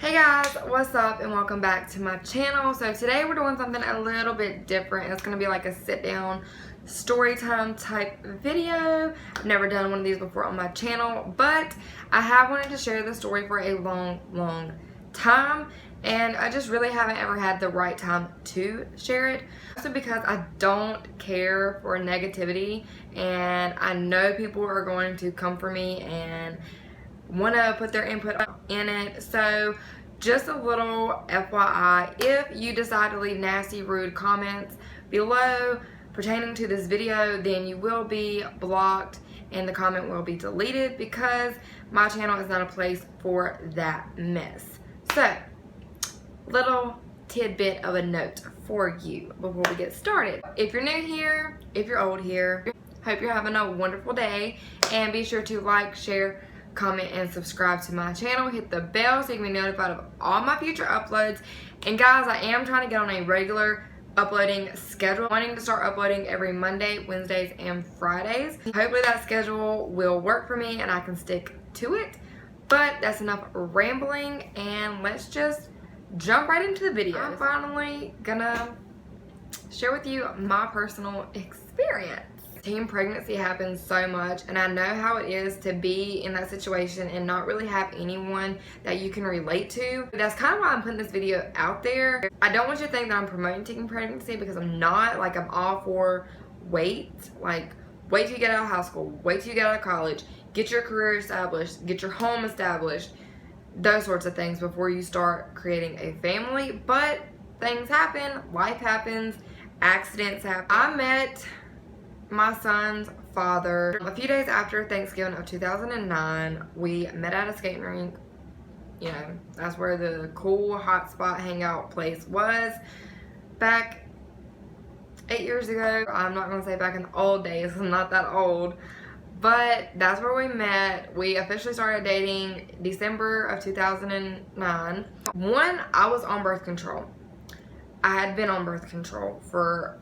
Hey guys, what's up and welcome back to my channel. So today we're doing something a little bit different. It's going to be like a sit down story time type video. I've never done one of these before on my channel, but I have wanted to share the story for a long time, and I just really haven't ever had the right time to share it. Also because I don't care for negativity, and I know people are going to come for me and want to put their input in it. So just a little FYI, if you decide to leave nasty, rude comments below pertaining to this video, then you will be blocked and the comment will be deleted because my channel is not a place for that mess. So, little tidbit of a note for you before we get started. If you're new here, if you're old here, hope you're having a wonderful day, and be sure to like, share, comment, and subscribe to my channel. Hit the bell so you can be notified of all my future uploads. And guys, I am trying to get on a regular uploading schedule. I'm wanting to start uploading every Monday, Wednesdays, and Fridays. Hopefully that schedule will work for me and I can stick to it. But that's enough rambling, and let's just jump right into the video. I'm finally gonna share with you my personal experience. Teen pregnancy happens so much, and I know how it is to be in that situation and not really have anyone that you can relate to. That's kind of why I'm putting this video out there. I don't want you to think that I'm promoting teen pregnancy, because I'm not. Like, I'm all for wait till you get out of high school, wait till you get out of college, get your career established, get your home established, those sorts of things before you start creating a family. But things happen, life happens, accidents happen. I met my son's father a few days after Thanksgiving of 2009. We met at a skating rink. You know, that's where the cool hotspot hangout place was back 8 years ago. I'm not gonna say back in the old days, I'm not that old, but that's where we met. We officially started dating December of 2009. I was on birth control. I had been on birth control for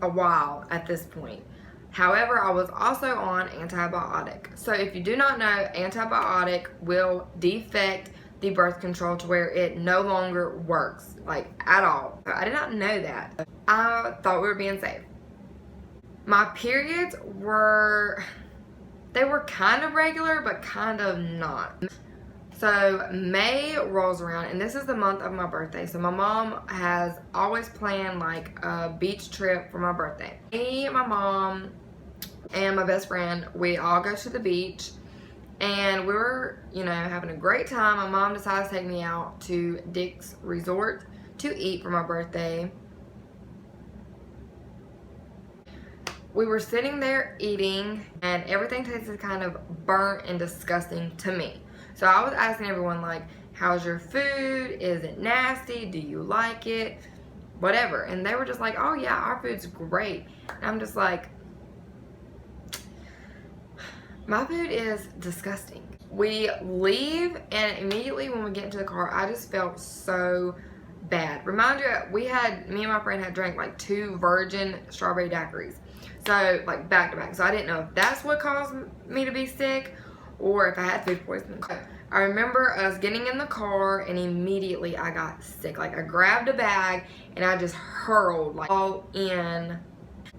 a while at this point. However, I was also on antibiotic. So if you do not know, antibiotic will defect the birth control to where it no longer works, like, at all. I did not know that. I thought we were being safe. My periods were kind of regular, but kind of not. So May rolls around, and this is the month of my birthday. So my mom has always planned like a beach trip for my birthday. Me, my mom, and my best friend, we all go to the beach, and we were, you know, having a great time. My mom decided to take me out to Dick's Resort to eat for my birthday. We were sitting there eating, and everything tasted kind of burnt and disgusting to me. So I was asking everyone, like, how's your food? Is it nasty? Do you like it? Whatever. And they were just like, oh yeah, our food's great. And I'm just like, my food is disgusting. We leave, and immediately when we get into the car, I just felt so bad. Remind you, me and my friend had drank like 2 virgin strawberry daiquiris. So, like, back to back. So I didn't know if that's what caused me to be sick or if I had food poisoning. I remember us getting in the car, and immediately I got sick. Like, I grabbed a bag and I just hurled, like, all in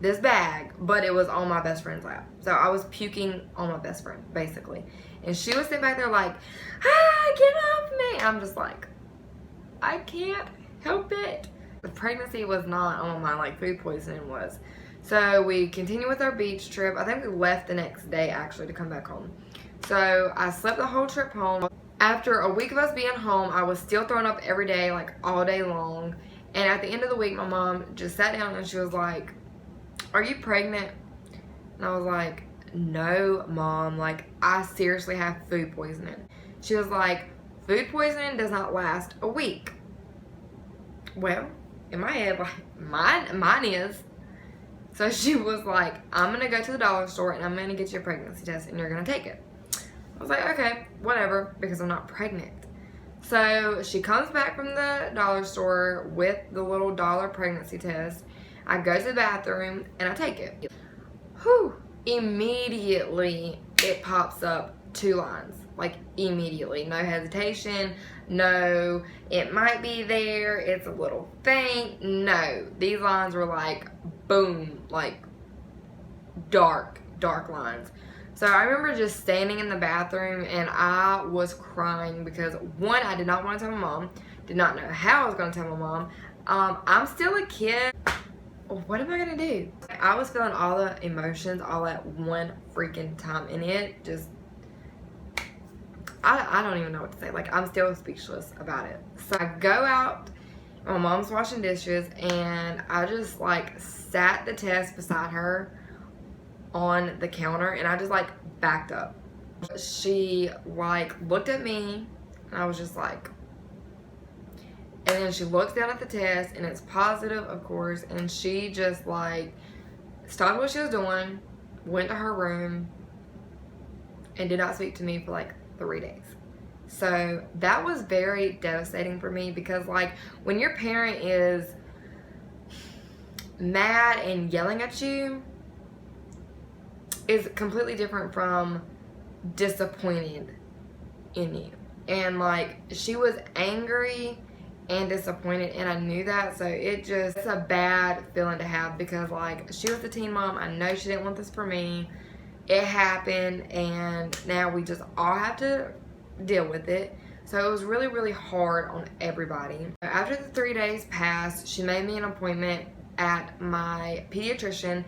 this bag, but it was on my best friend's lap. So I was puking on my best friend, basically. And she was sitting back there like, get off me. I'm just like, I can't help it. The pregnancy was not on my mind like food poisoning was. So we continued with our beach trip. I think we left the next day, actually, to come back home. So I slept the whole trip home. After a week of us being home, I was still throwing up every day, like all day long. And at the end of the week, my mom just sat down and she was like, are you pregnant? And I was like, no, Mom, like, I seriously have food poisoning. She was like, food poisoning does not last a week. Well, in my head, like, mine is. So she was like, I'm gonna go to the dollar store and I'm gonna get you a pregnancy test and you're gonna take it. I was like, okay, whatever, because I'm not pregnant. So she comes back from the dollar store with the little dollar pregnancy test. I go to the bathroom and I take it. Whew, immediately it pops up 2 lines, like immediately. No hesitation, no, it might be there, it's a little faint. No, these lines were like, boom, like dark lines. So I remember just standing in the bathroom and I was crying because, one, I did not want to tell my mom, did not know how I was going to tell my mom. I'm still a kid. What am I gonna do? I was feeling all the emotions all at one freaking time, and it just, I don't even know what to say. Like, I'm still speechless about it. So I go out, my mom's washing dishes, and I just like sat the test beside her on the counter, and I just like backed up. She like looked at me, and I was just like, and then she looks down at the test, and it's positive, of course, and she just like stopped what she was doing, went to her room, and did not speak to me for like 3 days. So that was very devastating for me, because like when your parent is mad and yelling at you is completely different from disappointed in you. And like, she was angry and disappointed, and I knew that. So it's a bad feeling to have, because like, she was a teen mom. I know she didn't want this for me. It happened, and now we just all have to deal with it. So it was really hard on everybody. After the 3 days passed, she made me an appointment at my pediatrician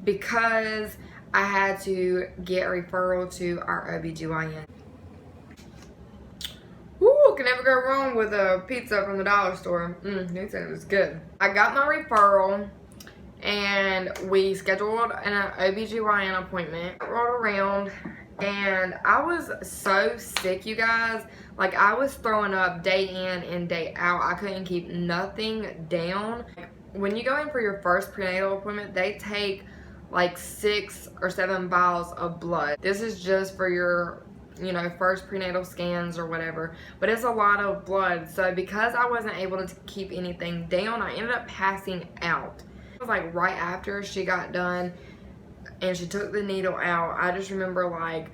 because I had to get a referral to our OBGYN. Woo, can never go wrong with a pizza from the dollar store. He said it was good. I got my referral, and we scheduled an OBGYN appointment. I rolled around, and I was so sick, you guys. Like, I was throwing up day in and day out. I couldn't keep nothing down. When you go in for your first prenatal appointment, they take like 6 or 7 vials of blood. This is just for your, you know, first prenatal scans or whatever, but it's a lot of blood. So because I wasn't able to keep anything down, I ended up passing out. It was like right after she got done and she took the needle out. I just remember like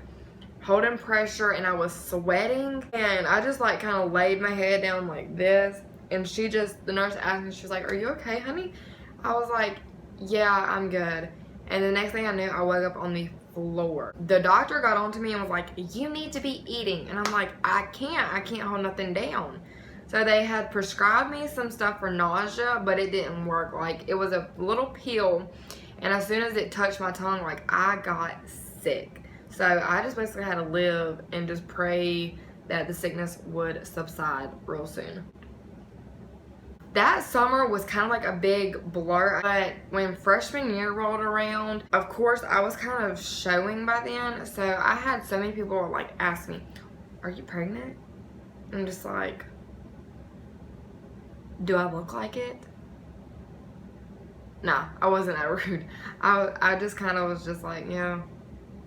holding pressure, and I was sweating, and I just like kind of laid my head down like this, and the nurse asked me, she was like, "Are you okay, honey?" I was like, "Yeah, I'm good." And the next thing I knew, I woke up on the floor. The doctor got on to me and was like, "You need to be eating." And I'm like, I can't hold nothing down. So they had prescribed me some stuff for nausea, but it didn't work. Like, it was a little pill, and as soon as it touched my tongue, like, I got sick. So I just basically had to live and just pray that the sickness would subside real soon. That summer was kind of like a big blur, but when freshman year rolled around, of course, I was kind of showing by then. So I had so many people like ask me, "Are you pregnant?" I'm just like, "Do I look like it?" Nah, I wasn't that rude. I just kind of was just like, yeah.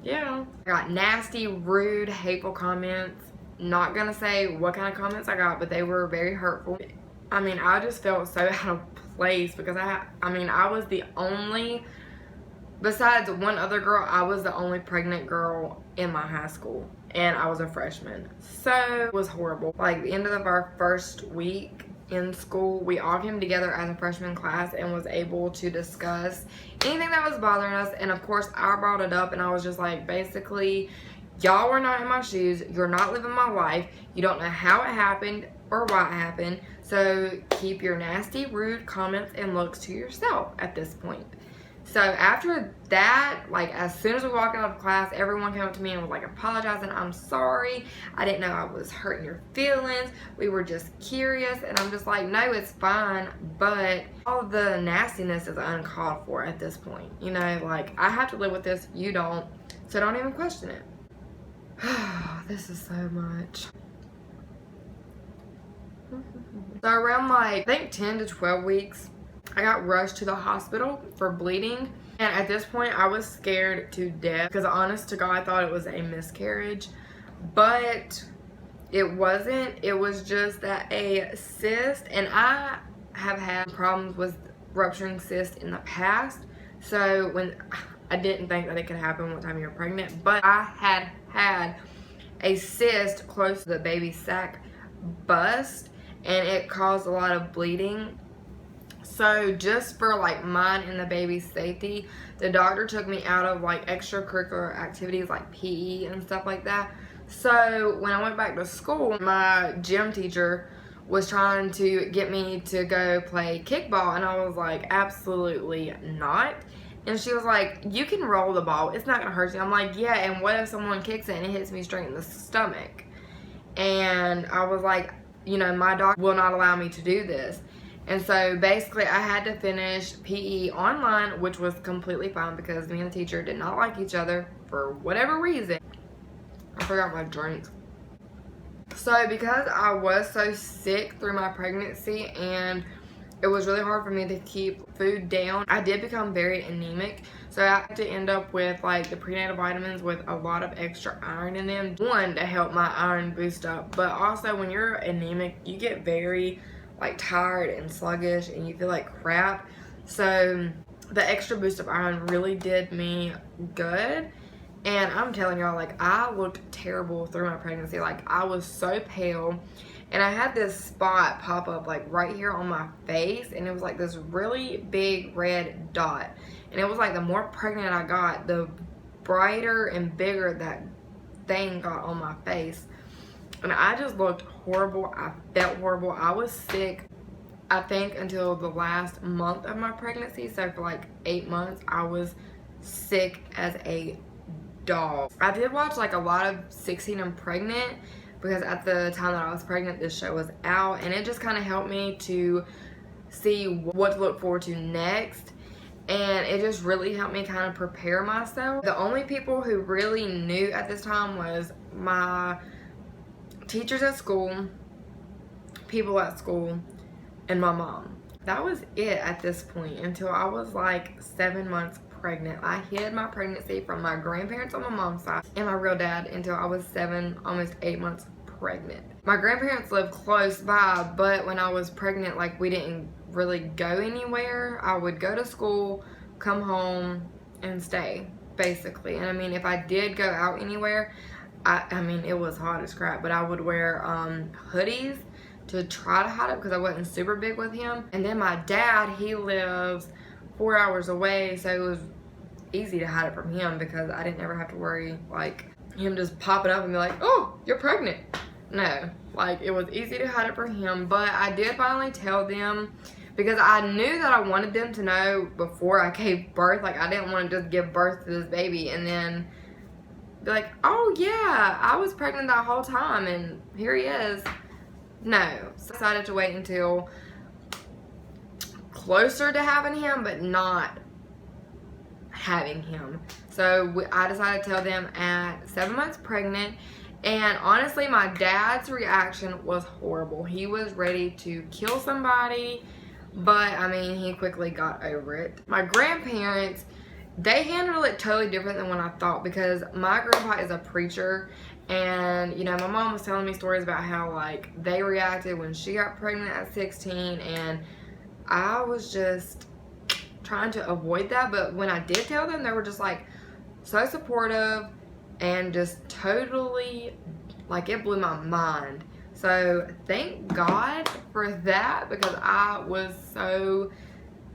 I got nasty, rude, hateful comments. Not gonna say what kind of comments I got, but they were very hurtful. I mean, I just felt so out of place, because I mean, I was the only, besides one other girl, I was the only pregnant girl in my high school, and I was a freshman. So it was horrible. Like, the end of our first week in school, we all came together as a freshman class and was able to discuss anything that was bothering us. And of course, I brought it up, and I was just like, basically, y'all were not in my shoes. You're not living my life. You don't know how it happened or why it happened. So keep your nasty, rude comments and looks to yourself at this point. So after that, like, as soon as we walked out of class, everyone came up to me and was like apologizing. "I'm sorry. I didn't know I was hurting your feelings. We were just curious." And I'm just like, no, it's fine. But all of the nastiness is uncalled for at this point. You know, like, I have to live with this. You don't. So don't even question it. This is so much. So around like, I think 10 to 12 weeks, I got rushed to the hospital for bleeding. And at this point, I was scared to death, because honest to God, I thought it was a miscarriage. But it wasn't. It was just that a cyst, and I have had problems with rupturing cysts in the past. So when I didn't think that it could happen one time you're pregnant, but I had a cyst close to the baby sac bust, and it caused a lot of bleeding. So just for like mine and the baby's safety, the doctor took me out of like extracurricular activities like PE and stuff like that. So when I went back to school, my gym teacher was trying to get me to go play kickball, and I was like, absolutely not. And she was like, you can roll the ball, it's not gonna hurt you. I'm like, yeah, and what if someone kicks it and it hits me straight in the stomach? And I was like, you know, my doctor will not allow me to do this. And so basically I had to finish PE online, which was completely fine because me and the teacher did not like each other for whatever reason. I forgot my drinks. So because I was so sick through my pregnancy and it was really hard for me to keep food down, I did become very anemic. So I had to end up with like the prenatal vitamins with a lot of extra iron in them. One, to help my iron boost up, but also when you're anemic, you get very like tired and sluggish and you feel like crap. So the extra boost of iron really did me good. And I'm telling y'all, like, I looked terrible through my pregnancy. Like, I was so pale. And I had this spot pop up, like, right here on my face. And it was, like, this really big red dot. And it was, like, the more pregnant I got, the brighter and bigger that thing got on my face. And I just looked horrible. I felt horrible. I was sick, I think, until the last month of my pregnancy. So, for, like, 8 months, I was sick as a dog. I did watch like a lot of 16 and Pregnant because at the time that I was pregnant, this show was out, and it just kind of helped me to see what to look forward to next, and it just really helped me kind of prepare myself. The only people who really knew at this time was my teachers at school, people at school, and my mom. That was it at this point until I was like 7 months pregnant. I hid my pregnancy from my grandparents on my mom's side and my real dad until I was 7, almost 8 months pregnant. My grandparents lived close by, but when I was pregnant, like, we didn't really go anywhere. I would go to school, come home, and stay, basically. And I mean, if I did go out anywhere, I mean, it was hot as crap, but I would wear hoodies to try to hide it because I wasn't super big with him. And then my dad, he lives 4 hours away, so it was easy to hide it from him because I didn't ever have to worry like him just popping up and be like, oh, you're pregnant. No, like, it was easy to hide it from him. But I did finally tell them because I knew that I wanted them to know before I gave birth. Like, I didn't want to just give birth to this baby and then be like, oh yeah, I was pregnant that whole time and here he is. No, so I decided to wait until closer to having him, but not having him. So I decided to tell them at 7 months pregnant, and honestly my dad's reaction was horrible. He was ready to kill somebody, but I mean, he quickly got over it. My grandparents, they handled it totally different than what I thought because my grandpa is a preacher, and you know, my mom was telling me stories about how like they reacted when she got pregnant at 16, and I was just trying to avoid that. But when I did tell them, they were just like so supportive and just totally, like, it blew my mind. So thank God for that because I was so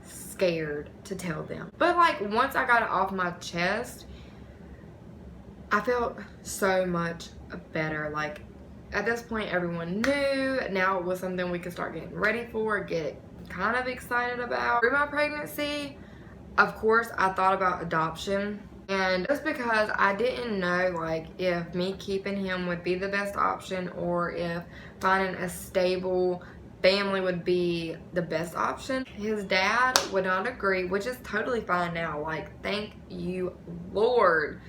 scared to tell them. But like, once I got it off my chest, I felt so much better. Like, at this point, everyone knew. Now it was something we could start getting ready for, get kind of excited about. Through my pregnancy, of course, I thought about adoption. And just because I didn't know, like, if me keeping him would be the best option or if finding a stable family would be the best option. His dad would not agree, which is totally fine now. Like, thank you, Lord,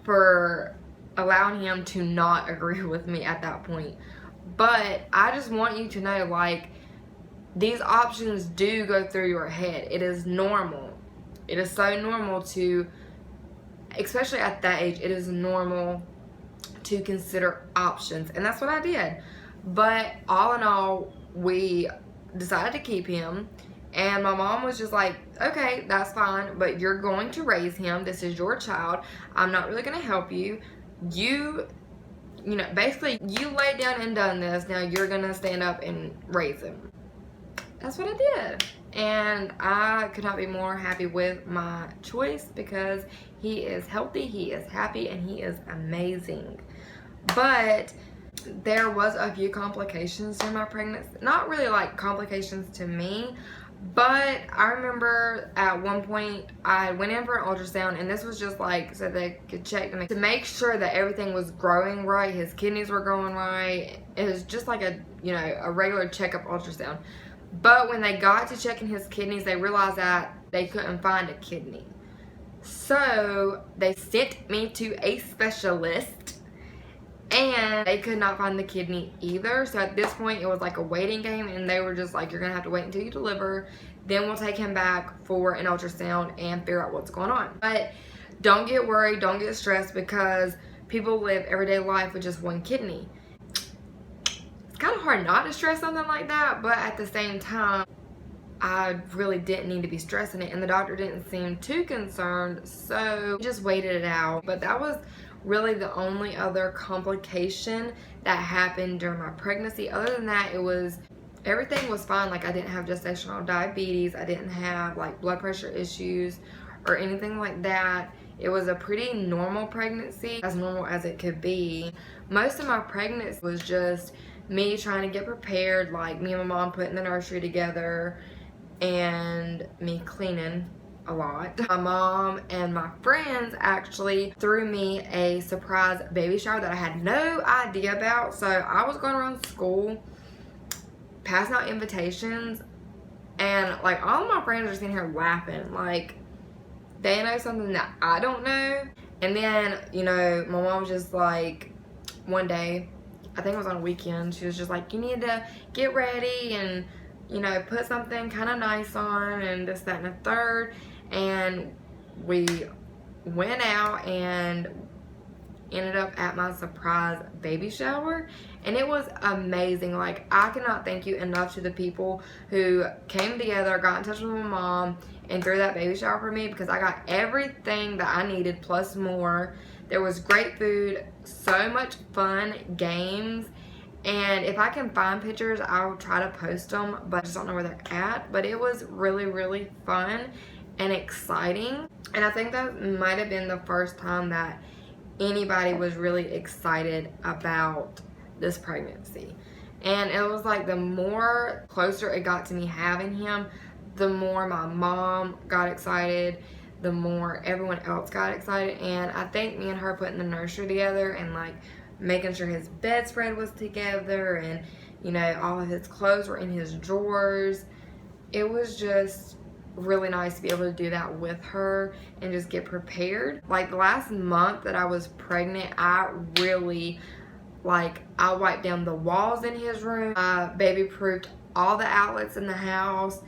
for allowing him to not agree with me at that point. But I just want you to know, like, these options do go through your head. It is normal. It is so normal to, especially at that age, it is normal to consider options. And that's what I did. But all in all, we decided to keep him. And my mom was just like, okay, that's fine, but you're going to raise him. This is your child. I'm not really going to help you. You you know, basically you laid down and done this, now you're gonna stand up and raise him. That's what I did. And I could not be more happy with my choice because he is healthy, he is happy, and he is amazing. But there was a few complications during my pregnancy. Not really like complications to me, but I remember at one point I went in for an ultrasound, and this was just like so they could check to make sure that everything was growing right, his kidneys were growing right. It was just like a, you know, a regular checkup ultrasound. But when they got to checking his kidneys, they realized that they couldn't find a kidney. So they sent me to a specialist, and they could not find the kidney either. So at this point, it was like a waiting game, and they were just like, you're gonna have to wait until you deliver, then we'll take him back for an ultrasound and figure out what's going on. But don't get worried, don't get stressed, because people live everyday life with just one kidney. It's kind of hard not to stress something like that, but at the same time, I really didn't need to be stressing it, and the doctor didn't seem too concerned, so we just waited it out. But that was really the only other complication that happened during my pregnancy. Other than that, everything was fine. Like, I didn't have gestational diabetes, I didn't have like blood pressure issues or anything like that. It was a pretty normal pregnancy, as normal as it could be. Most of my pregnancy was just me trying to get prepared, like me and my mom putting the nursery together and me cleaning a lot. My mom and my friends actually threw me a surprise baby shower that I had no idea about. So I was going around school passing out invitations, and like all of my friends are sitting here laughing like they know something that I don't know. And then, you know, my mom was just like, one day, I think it was on a weekend, she was just like, you need to get ready and, you know, put something kind of nice on and this, that, and the third. And we went out and ended up at my surprise baby shower, and it was amazing. Like, I cannot thank you enough to the people who came together, got in touch with my mom, and threw that baby shower for me, because I got everything that I needed plus more. There was great food, so much fun, games, and if I can find pictures, I'll try to post them, but I just don't know where they're at. But it was really, really fun and exciting, and I think that might have been the first time that anybody was really excited about this pregnancy. And it was like, the more closer it got to me having him, the more my mom got excited, the more everyone else got excited. And I think me and her putting the nursery together and like making sure his bedspread was together and, you know, all of his clothes were in his drawers, it was just really nice to be able to do that with her and just get prepared. Like, the last month that I was pregnant, I really, like, I wiped down the walls in his room. I baby-proofed all the outlets in the house.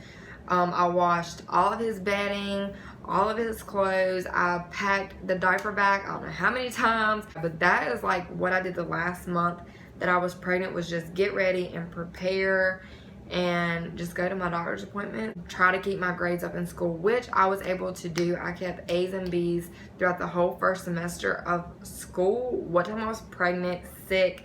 I washed all of his bedding, all of his clothes. I packed the diaper bag, I don't know how many times. But that is like what I did the last month that I was pregnant, was just get ready and prepare and just go to my doctor's appointment. Try to keep my grades up in school, which I was able to do. I kept A's and B's throughout the whole first semester of school. What time I was pregnant, sick,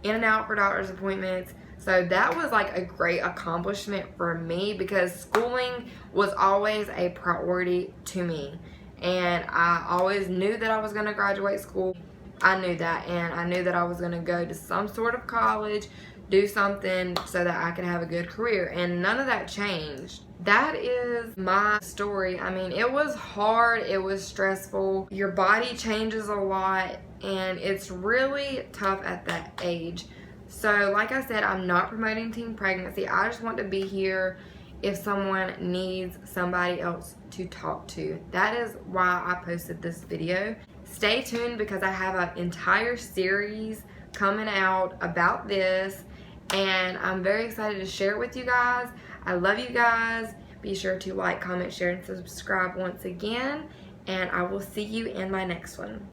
in and out for doctor's appointments. So that was like a great accomplishment for me, because schooling was always a priority to me. And I always knew that I was going to graduate school. I knew that, and I knew that I was going to go to some sort of college, do something so that I could have a good career, and none of that changed. That is my story. I mean, it was hard, it was stressful. Your body changes a lot, and it's really tough at that age. So like I said, I'm not promoting teen pregnancy. I just want to be here if someone needs somebody else to talk to. That is why I posted this video. Stay tuned, because I have an entire series coming out about this, and I'm very excited to share it with you guys. I love you guys. Be sure to like, comment, share, and subscribe once again, and I will see you in my next one.